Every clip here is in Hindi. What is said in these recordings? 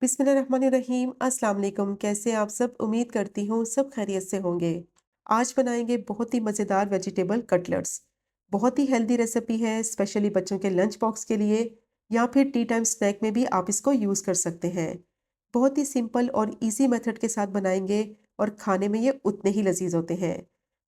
बिस्मिल्लाहिर्रहमानिर्रहीम। अस्सलाम वालेकुम। कैसे आप सब? उम्मीद करती हूँ सब खैरियत से होंगे। आज बनाएंगे बहुत ही मज़ेदार वेजिटेबल कटलेट्स। बहुत ही हेल्दी रेसिपी है, स्पेशली बच्चों के लंच बॉक्स के लिए या फिर टी टाइम स्नैक में भी आप इसको यूज़ कर सकते हैं। बहुत ही सिंपल और इजी मेथड के साथ बनाएंगे और खाने में ये उतने ही लजीज होते हैं।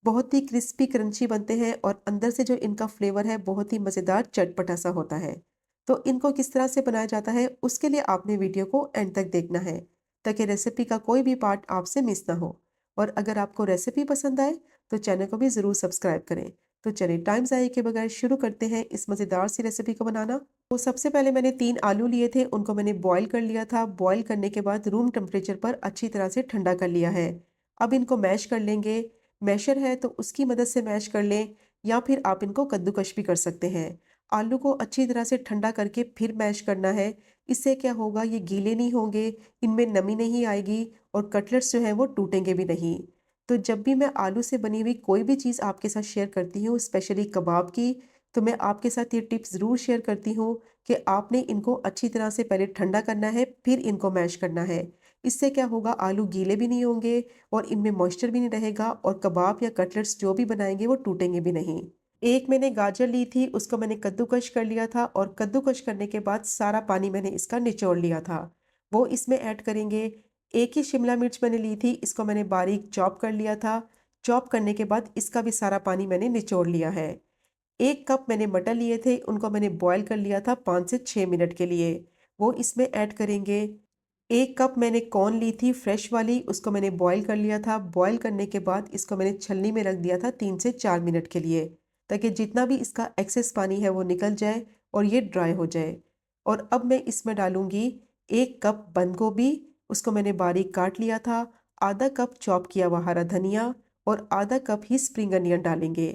बहुत ही क्रिस्पी क्रंची बनते हैं और अंदर से जो इनका फ्लेवर है बहुत ही मज़ेदार चटपटा सा होता है। तो इनको किस तरह से बनाया जाता है उसके लिए आपने वीडियो को एंड तक देखना है, ताकि रेसिपी का कोई भी पार्ट आपसे मिस ना हो। और अगर आपको रेसिपी पसंद आए तो चैनल को भी ज़रूर सब्सक्राइब करें। तो चलिए टाइम ज़ाया के बगैर शुरू करते हैं इस मज़ेदार सी रेसिपी को बनाना। तो सबसे पहले मैंने 3 आलू लिए थे, उनको मैंने बॉईल कर लिया था। बॉईल करने के बाद रूम टेम्परेचर पर अच्छी तरह से ठंडा कर लिया है। अब इनको मैश कर लेंगे। मैशर है तो उसकी मदद से मैश कर लें, या फिर आप इनको कद्दूकश भी कर सकते हैं। आलू को अच्छी तरह से ठंडा करके फिर मैश करना है। इससे क्या होगा, ये गीले नहीं होंगे, इनमें नमी नहीं आएगी और कटलेट्स जो है वो टूटेंगे भी नहीं। तो जब भी मैं आलू से बनी हुई कोई भी चीज़ आपके साथ शेयर करती हूँ, स्पेशली कबाब की, तो मैं आपके साथ ये टिप्स ज़रूर शेयर करती हूँ कि आपने इनको अच्छी तरह से पहले ठंडा करना है, फिर इनको मैश करना है। इससे क्या होगा, आलू गीले भी नहीं होंगे और इनमें मॉइस्चर भी नहीं रहेगा और कबाब या कटलेट्स जो भी बनाएंगे वो टूटेंगे भी नहीं। एक मैंने गाजर ली थी, उसको मैंने कद्दूकश कर लिया था और कद्दूकश करने के बाद सारा पानी मैंने इसका निचोड़ लिया था, वो इसमें ऐड करेंगे। एक ही शिमला मिर्च मैंने ली थी, इसको मैंने बारीक चॉप कर लिया था। चॉप करने के बाद इसका भी सारा पानी मैंने निचोड़ लिया है। 1 कप मैंने मटर लिए थे, उनको मैंने बॉयल कर लिया था 5 से 6 मिनट के लिए, वो इसमें ऐड करेंगे। 1 कप मैंने कॉर्न ली थी फ्रेश वाली, उसको मैंने बॉयल कर लिया था। बॉयल करने के बाद इसको मैंने छलनी में रख दिया था 3 से 4 मिनट के लिए, ताकि जितना भी इसका एक्सेस पानी है वो निकल जाए और ये ड्राई हो जाए। और अब मैं इसमें डालूंगी 1 कप बंद गोभी, उसको मैंने बारीक काट लिया था। आधा कप चॉप किया हुआ हरा धनिया और आधा कप ही स्प्रिंग अनियन डालेंगे।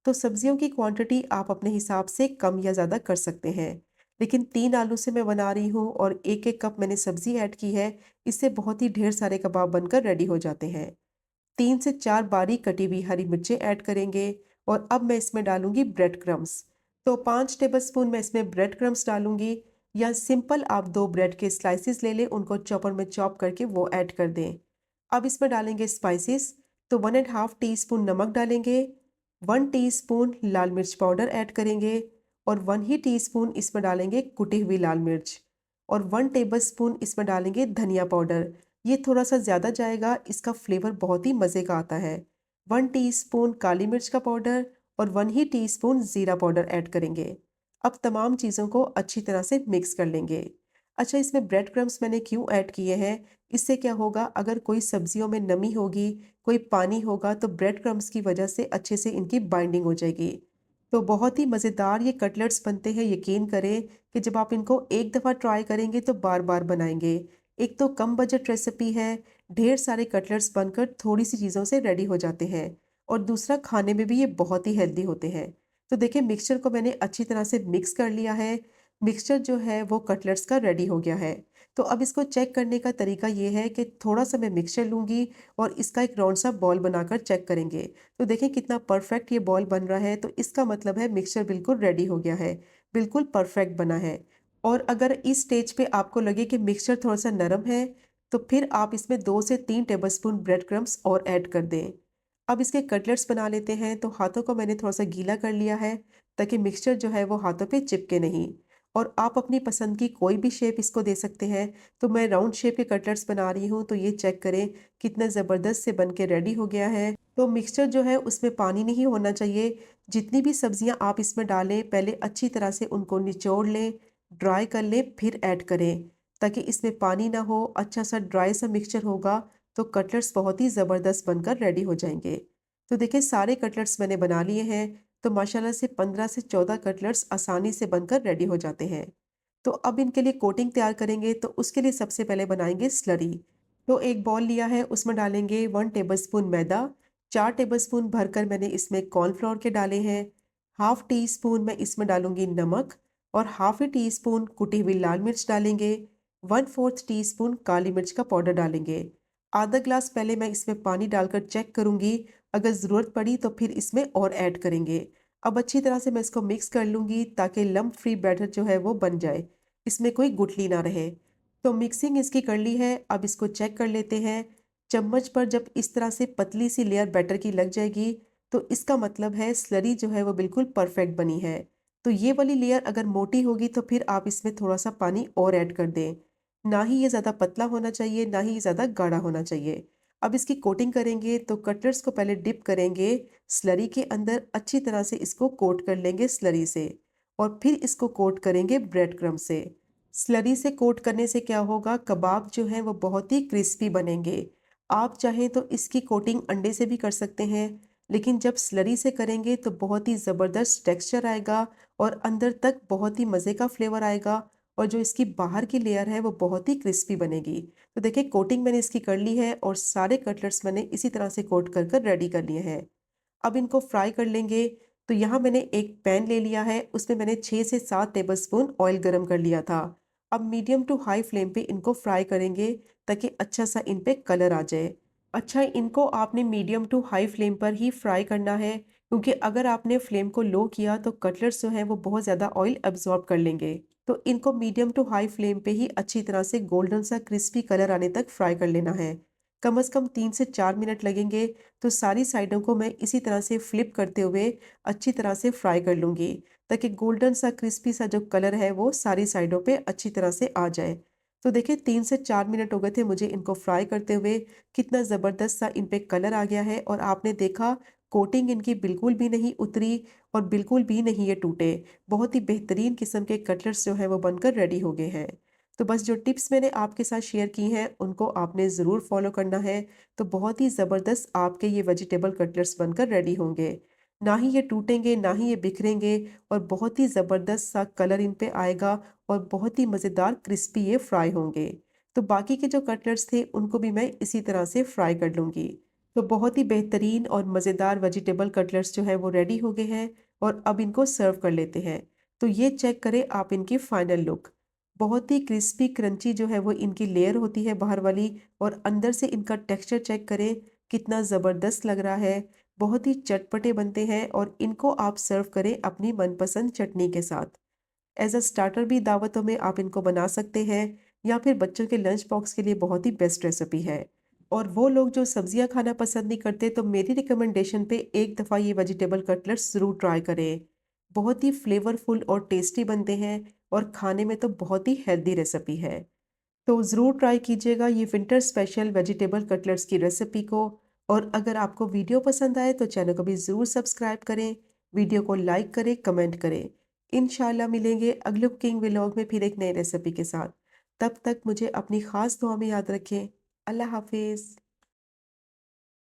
तो सब्जियों की क्वांटिटी आप अपने हिसाब से कम या ज़्यादा कर सकते हैं, लेकिन 3 आलू से मैं बना रही हूँ और 1-1 कप मैंने सब्जी ऐड की है। इससे बहुत ही ढेर सारे कबाब बनकर रेडी हो जाते हैं। 3 से 4 बारीक कटी हुई हरी मिर्चें ऐड करेंगे और अब मैं इसमें डालूंगी ब्रेड क्रम्स। तो 5 टेबलस्पून मैं इसमें ब्रेड क्रम्स डालूंगी, या सिंपल आप 2 ब्रेड के स्लाइसिस ले लें, उनको चॉपर में चॉप करके वो ऐड कर दें। अब इसमें डालेंगे स्पाइसेस। तो 1.5 टीस्पून नमक डालेंगे, 1 टीस्पून लाल मिर्च पाउडर ऐड करेंगे और 1 ही टीस्पून इसमें डालेंगे कुटी हुई लाल मिर्च और 1 टेबलस्पून इसमें डालेंगे धनिया पाउडर। ये थोड़ा सा ज़्यादा जाएगा, इसका फ्लेवर बहुत ही मज़े का आता है। 1 टीस्पून काली मिर्च का पाउडर और 1 ही टीस्पून ज़ीरा पाउडर ऐड करेंगे। अब तमाम चीज़ों को अच्छी तरह से मिक्स कर लेंगे। अच्छा, इसमें ब्रेड क्रम्स मैंने क्यों ऐड किए हैं, इससे क्या होगा, अगर कोई सब्जियों में नमी होगी, कोई पानी होगा, तो ब्रेड क्रम्स की वजह से अच्छे से इनकी बाइंडिंग हो जाएगी। तो बहुत ही मज़ेदार ये कटलेट्स बनते हैं। यकीन करें कि जब आप इनको एक दफ़ा ट्राई करेंगे तो बार बार बनाएंगे। एक तो कम बजट रेसिपी है, ढेर सारे कटलेट्स बनकर थोड़ी सी चीज़ों से रेडी हो जाते हैं, और दूसरा खाने में भी ये बहुत ही हेल्दी होते हैं। तो देखिए, मिक्सचर को मैंने अच्छी तरह से मिक्स कर लिया है। मिक्सचर जो है वो कटलेट्स का रेडी हो गया है। तो अब इसको चेक करने का तरीका ये है कि थोड़ा सा मैं मिक्सचर लूँगी और इसका एक राउंड सा बॉल बनाकर चेक करेंगे। तो देखिए कितना परफेक्ट ये बॉल बन रहा है, तो इसका मतलब है मिक्सचर बिल्कुल रेडी हो गया है, बिल्कुल परफेक्ट बना है। और अगर इस स्टेज पे आपको लगे कि मिक्सचर थोड़ा सा नरम है, तो फिर आप इसमें 2 से 3 टेबलस्पून ब्रेड क्रम्स और ऐड कर दें। अब इसके कटलेट्स बना लेते हैं। तो हाथों को मैंने थोड़ा सा गीला कर लिया है, ताकि मिक्सचर जो है वो हाथों पे चिपके नहीं। और आप अपनी पसंद की कोई भी शेप इसको दे सकते हैं। तो मैं राउंड शेप के कटलेट्स बना रही हूँ, तो ये चेक करें कितना ज़बरदस्त से बन के रेडी हो गया है। तो मिक्सचर जो है उसमें पानी नहीं होना चाहिए। जितनी भी सब्जियां आप इसमें डालें, पहले अच्छी तरह से उनको निचोड़ लें, ड्राई कर लें, फिर ऐड करें, ताकि इसमें पानी ना हो। अच्छा सा ड्राई सा मिक्सचर होगा तो कटलेट्स बहुत ही ज़बरदस्त बनकर रेडी हो जाएंगे। तो देखिए, सारे कटलेट्स मैंने बना लिए हैं। तो माशाल्लाह से 15 से 14 कटलेट्स आसानी से बनकर रेडी हो जाते हैं। तो अब इनके लिए कोटिंग तैयार करेंगे। तो उसके लिए सबसे पहले बनाएंगे स्लरी। तो एक बॉल लिया है, उसमें डालेंगे 1 टेबलस्पून मैदा। 4 टेबलस्पून भरकर मैंने इसमें कॉर्नफ्लोर के डाले हैं। हाफ टी स्पून मैं इसमें डालूंगी नमक और हाफ ही टी स्पून कुटी हुई लाल मिर्च डालेंगे। 1/4 टीस्पून काली मिर्च का पाउडर डालेंगे। आधा ग्लास पहले मैं इसमें पानी डालकर चेक करूंगी, अगर ज़रूरत पड़ी तो फिर इसमें और ऐड करेंगे। अब अच्छी तरह से मैं इसको मिक्स कर लूंगी, ताकि लम्प फ्री बैटर जो है वो बन जाए, इसमें कोई गुठली ना रहे। तो मिक्सिंग इसकी कर ली है, अब इसको चेक कर लेते हैं। चम्मच पर जब इस तरह से पतली सी लेयर बैटर की लग जाएगी, तो इसका मतलब है स्लरी जो है वो बिल्कुल परफेक्ट बनी है। तो ये वाली लेयर अगर मोटी होगी तो फिर आप इसमें थोड़ा-सा पानी और ऐड कर दें। ना ही ये ज़्यादा पतला होना चाहिए, ना ही ये ज़्यादा गाढ़ा होना चाहिए। अब इसकी कोटिंग करेंगे तो कटलेट्स को पहले डिप करेंगे स्लरी के अंदर, अच्छी तरह से इसको कोट कर लेंगे स्लरी से और फिर इसको कोट करेंगे ब्रेड क्रम्ब से। स्लरी से कोट करने से क्या होगा, कबाब जो हैं वो बहुत ही क्रिस्पी बनेंगे। आप चाहें तो इसकी कोटिंग अंडे से भी कर सकते हैं, लेकिन जब स्लरी से करेंगे तो बहुत ही ज़बरदस्त टेक्सचर आएगा और अंदर तक बहुत ही मज़े का फ्लेवर आएगा और जो इसकी बाहर की लेयर है वो बहुत ही क्रिस्पी बनेगी। तो देखिए कोटिंग मैंने इसकी कर ली है और सारे कटलेट्स मैंने इसी तरह से कोट कर रेडी कर लिए हैं। अब इनको फ्राई कर लेंगे। तो यहाँ मैंने एक पैन ले लिया है, उसमें मैंने 6 से 7 टेबलस्पून ऑयल गरम कर लिया था। अब मीडियम टू हाई फ्लेम पे इनको फ्राई करेंगे ताकि अच्छा सा इन पे कलर आ जाए। अच्छा, इनको आपने मीडियम टू हाई फ्लेम पर ही फ्राई करना है, क्योंकि अगर आपने फ्लेम को लो किया तो कटलेट्स जो हैं वो बहुत ज़्यादा ऑयल एब्जॉर्ब कर लेंगे। तो इनको मीडियम टू हाई फ्लेम पे ही अच्छी तरह से गोल्डन सा क्रिस्पी कलर आने तक फ्राई कर लेना है। कम से कम 3 से 4 मिनट लगेंगे। तो सारी साइडों को मैं इसी तरह से फ्लिप करते हुए अच्छी तरह से फ्राई कर लूँगी, ताकि गोल्डन सा क्रिस्पी सा जो कलर है वो सारी साइडों पे अच्छी तरह से आ जाए। तो देखिए 3 से 4 मिनट हो गए थे मुझे इनको फ्राई करते हुए, कितना ज़बरदस्त सा इन पे कलर आ गया है और आपने देखा कोटिंग इनकी बिल्कुल भी नहीं उतरी और बिल्कुल भी नहीं ये टूटे। बहुत ही बेहतरीन किस्म के कटलेट्स जो हैं वो बनकर रेडी हो गए हैं। तो बस जो टिप्स मैंने आपके साथ शेयर की हैं उनको आपने ज़रूर फॉलो करना है, तो बहुत ही ज़बरदस्त आपके ये वेजिटेबल कटलेट्स बनकर रेडी होंगे। ना ही ये टूटेंगे, ना ही ये बिखरेंगे और बहुत ही ज़बरदस्त सा कलर इन पे आएगा और बहुत ही मज़ेदार क्रिस्पी ये फ्राई होंगे। तो बाकी के जो कटलेट्स थे उनको भी मैं इसी तरह से फ्राई कर लूँगी। तो बहुत ही बेहतरीन और मज़ेदार वेजिटेबल कटलेट्स जो है वो रेडी हो गए हैं और अब इनको सर्व कर लेते हैं। तो ये चेक करें आप इनकी फाइनल लुक। बहुत ही क्रिस्पी क्रंची जो है वो इनकी लेयर होती है बाहर वाली और अंदर से इनका टेक्सचर चेक करें, कितना ज़बरदस्त लग रहा है। बहुत ही चटपटे बनते हैं और इनको आप सर्व करें अपनी मनपसंद चटनी के साथ। एज़ अ स्टार्टर भी दावतों में आप इनको बना सकते हैं या फिर बच्चों के लंच बॉक्स के लिए बहुत ही बेस्ट रेसिपी है। और वो लोग जो सब्जियां खाना पसंद नहीं करते तो मेरी रिकमेंडेशन पे एक दफ़ा ये वेजिटेबल कटलेट्स ज़रूर ट्राई करें। बहुत ही फ्लेवरफुल और टेस्टी बनते हैं और खाने में तो बहुत ही हेल्दी रेसिपी है। तो ज़रूर ट्राई कीजिएगा ये विंटर स्पेशल वेजिटेबल कटलेट्स की रेसिपी को। और अगर आपको वीडियो पसंद आए तो चैनल को भी ज़रूर सब्सक्राइब करें, वीडियो को लाइक करें, कमेंट करें। इंशाल्लाह मिलेंगे अगले कुकिंग व्लॉग में फिर एक नई रेसिपी के साथ। तब तक मुझे अपनी ख़ास दुआ में याद रखें। अल्लाह हाफिज़।